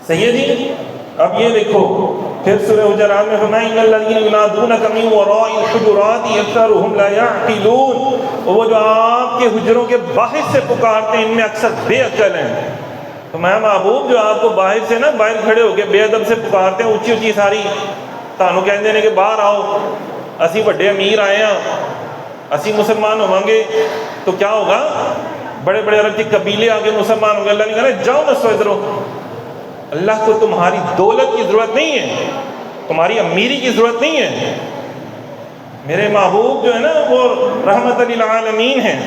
صحیح ہے جی. اب یہ دیکھو پھر سورہ حجرات میں فرمایا ان الذین ینادونک من وراء الحجرات اکثرهم لا یعقلون، وہ جو آپ کے حجروں کے باہر سے پکارتے ہیں ان میں اکثر بے عقل ہیں. تو میں محبوب جو آپ کو باہر سے نا باہر کھڑے ہو کے بے ادب سے پکارتے ہیں اونچی اونچی ساری تانوں کہندے نے کہ باہر آؤ اسی بڑے امیر آئے ہیں اسی مسلمان ہوں گے، تو کیا ہوگا؟ بڑے بڑے عرب کے قبیلے آگے مسلمان ہوں گے. اللہ نے کہا جاؤ نہ سو ادھر. اللہ کو تمہاری دولت کی ضرورت نہیں ہے، تمہاری امیری کی ضرورت نہیں ہے. میرے محبوب جو ہے نا وہ رحمت للعالمین ہیں.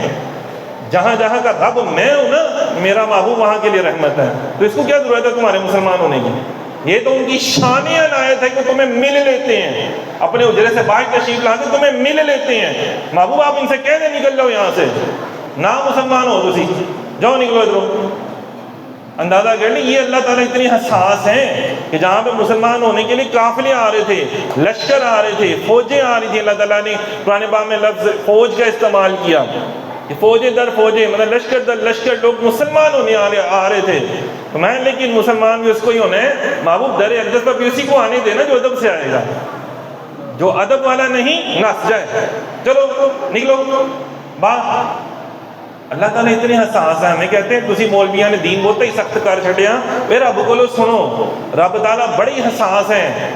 جہاں جہاں کا رب میں ہوں نا میرا محبوب وہاں کے لیے رحمت ہے. تو اس کو کیا ضرورت ہے تمہارے مسلمان ہونے کی؟ یہ تو ان کی شان عنایت ہے کہ تمہیں مل لیتے ہیں، اپنے اجرے سے باہر تشریف لا کے تمہیں مل لیتے ہیں. محبوب آپ ان سے کہہ دیں نکل جاؤ یہاں سے، نہ مسلمان ہو تسی، جاؤ نکلو ادھر. اندازہ کر لیں یہ اللہ تعالیٰ اتنی حساس ہیں کہ جہاں پہ مسلمان ہونے کے لیے قافلے آ رہے تھے، لشکر آ رہے تھے، فوجیں آ رہی تھی، اللہ تعالیٰ نے قرآن پاک میں لفظ فوج کا استعمال کیا کہ فوجیں در فوجیں، مطلب لشکر در لشکر لوگ مسلمان ہونے آ رہے تھے. تو میں لیکن مسلمان بھی اس کو ہی ہونا ہے. محبوب در اقدس پر بھی اسی کو آنے دینا جو ادب سے آئے گا، جو ادب والا نہیں نس جائے. چلو نکلو باہر. اللہ تعالیٰ اتنے حساس ہیں. ہمیں کہتے ہیں تسی مولویاں نے دین بہت ہی سخت کر چھڑیا. پھر رب کو لو سنو، رب تعالیٰ بڑی حساس ہیں.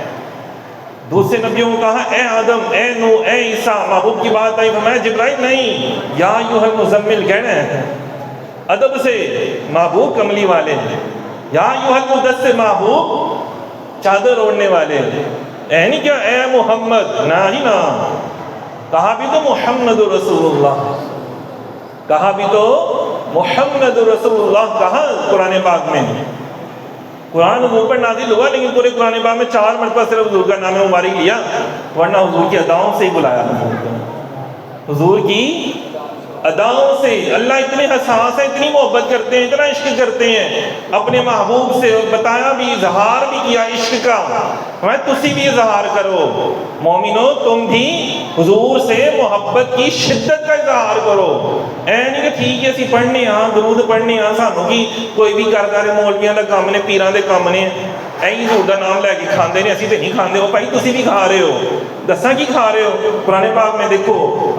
دوسرے نبیوں کو کہا اے آدم، اے نوح، اے عیسیٰ. محبوب کی بات آئی فرمایا جبرائیل نہیں، یا ایھا المزمل کہنا ہے ادب سے. محبوب کملی والے، یا ایھا المدثر محبوب چادر اوڑھنے والے. اے نہیں کیا اے محمد، نہ ہی نہ. کہا بھی تو محمد رسول اللہ، کہا بھی تو محمد رسول اللہ. کہا قرآن پاک میں قرآن حضور پر نازل ہوا لیکن پورے قرآن پاک میں 4 مرتبہ صرف حضور کا نام مبارک لیا، ورنہ حضور کی اداؤں سے ہی بلایا. حضور کی اداؤں سے. اللہ اتنے حساس ہیں، اتنی محبت کرتے ہیں، اتنا عشق کرتے ہیں اپنے محبوب سے. اور بتایا بھی، اظہار بھی کیا عشق کا. میں تسی بھی اظہار کرو مومنو، تم بھی حضور سے محبت کی شدت کا اظہار کرو. اے نہیں کہ ٹھیک ہے اسی پڑھنے ہاں درود پڑھنے ہاں سانوں کی کوئی بھی کر کرے مولویاں دا کام نے پیراں دے کام نے اے حضور دا نام لے کے کھاندے نے، اسی تے نہیں کھاندے. وہ بھائی تسی بھی کھا رہے ہو، دساں کی کھا رہے ہو؟ قرآن پاک میں دیکھو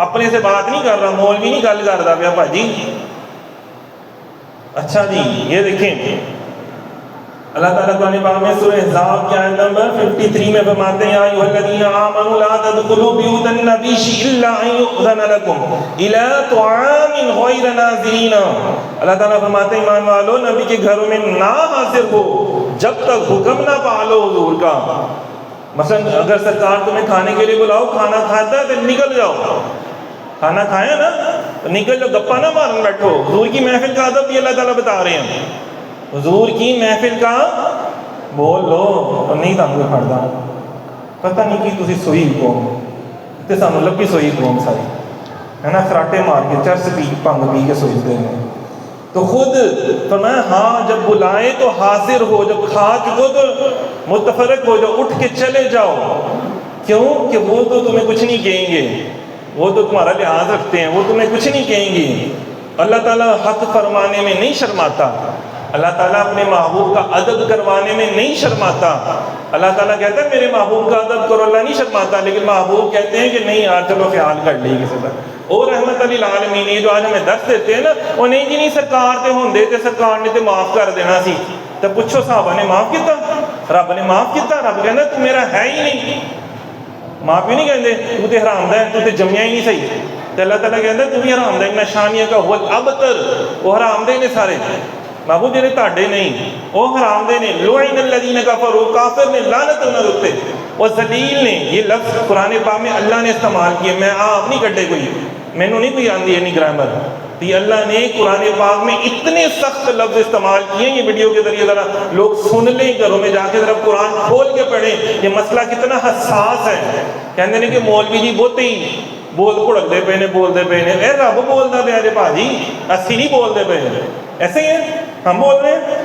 اپنے سے بات نہیں کر رہا، مولوی نہیں گل کردا پیا بھاجی. اچھا جی یہ دیکھیں اللہ تعالیٰ قرآن پاک میں سورہ احزاب کی آیت نمبر 53 میں فرماتے ہیں یا ایھا الذین آمنوا لا تدخلوا بیوت النبی الا ان یؤذن لکم الی طعام غیر ناظرین. اللہ تعالیٰ فرماتے ہیں ایمان والو نبی کے گھروں میں نہ حاضر ہو جب تک حکم نہ پالو حضور کا. مثلا اگر سرکار تمہیں کھانے کے لیے بلاؤ، کھانا کھاتا ہے تو نکل جاؤ. کھانا کھایا نا تو نکل جاؤ، گپا نہ مارن بیٹھو. حضور کی محفل کا ادب بھی اللہ تعالیٰ بتا رہے ہیں. حضور کی محفل کا بول لو اور نہیں تانوں پھڑدا پتہ نہیں کہ تسی سوئی قوم تے سانوں لبھی سوئی قوم ساری ہے نا، خراٹے مار کے چرس پی بھنگ پی کے سوچتے ہیں. تو خود فرمایا ہاں جب بلائیں تو حاضر ہو، جب کھا چکو تو متفرق ہو جاؤ، اٹھ کے چلے جاؤ. کیوں کہ وہ تو تمہیں کچھ نہیں کہیں گے، وہ تو تمہارا لحاظ رکھتے ہیں، وہ تمہیں کچھ نہیں کہیں گے. اللہ تعالیٰ حق فرمانے میں نہیں شرماتا، اللہ تعالیٰ اپنے محبوب کا ادب کروانے میں نہیں شرماتا. اللہ تعالیٰ کہتا ہے میرے محبوب کا ادب کرو، اللہ نہیں شرماتا. لیکن محبوب کہتے ہیں کہ نہیں یار چلو خیال کر لیں کسی کا. اور رحمت للعالمین یہ جو آج ہمیں درس دیتے ہیں نا، وہ نہیں جی نہیں سرکار تے ہوندے تے سرکار نے تے معاف کر دینا سی. تو پوچھو صحابہ نے معاف کیتا؟ رب نے معاف کیتا؟ رب کہتا تو میرا ہے ہی نہیں. معاف بھی نہیں کہتے تو تے حرام دہ، تو تے جمیا ہی نہیں صحیح. تو اللہ تعالیٰ کہتا ہے تو بھی حرام دہ، ان شانیہ کا هو الابتر. وہ حرام دہ نے سارے محبوب جڑے تاڑے نہیں، وہ حرام دے نے. لعن الذین کفروا، کافر نے لعنت انہاں دے تے. وہ ذلیل نے، یہ لفظ قرآن پاک میں اللہ نے استعمال کیے، میں آپ نہیں کڈے کوئی، مینوں نہیں کوئی آندی ہے نہیں گرامر. تو یہ اللہ نے قرآن پاک میں اتنے سخت لفظ استعمال کیے. یہ ویڈیو کے ذریعے ذرا لوگ سن لیں، گھروں میں جا کے ذرا قرآن کھول کے پڑھیں. یہ مسئلہ کتنا حساس ہے. کہتے ہیں کہ مولوی جی بہت ہی بول پڑکتے پے نے، بولتے پے نے. اے رب بولتا پیا جی بھاجی، اسی نہیں بولتے پے. ایسے ہی ہے ہم بول رہے ہیں.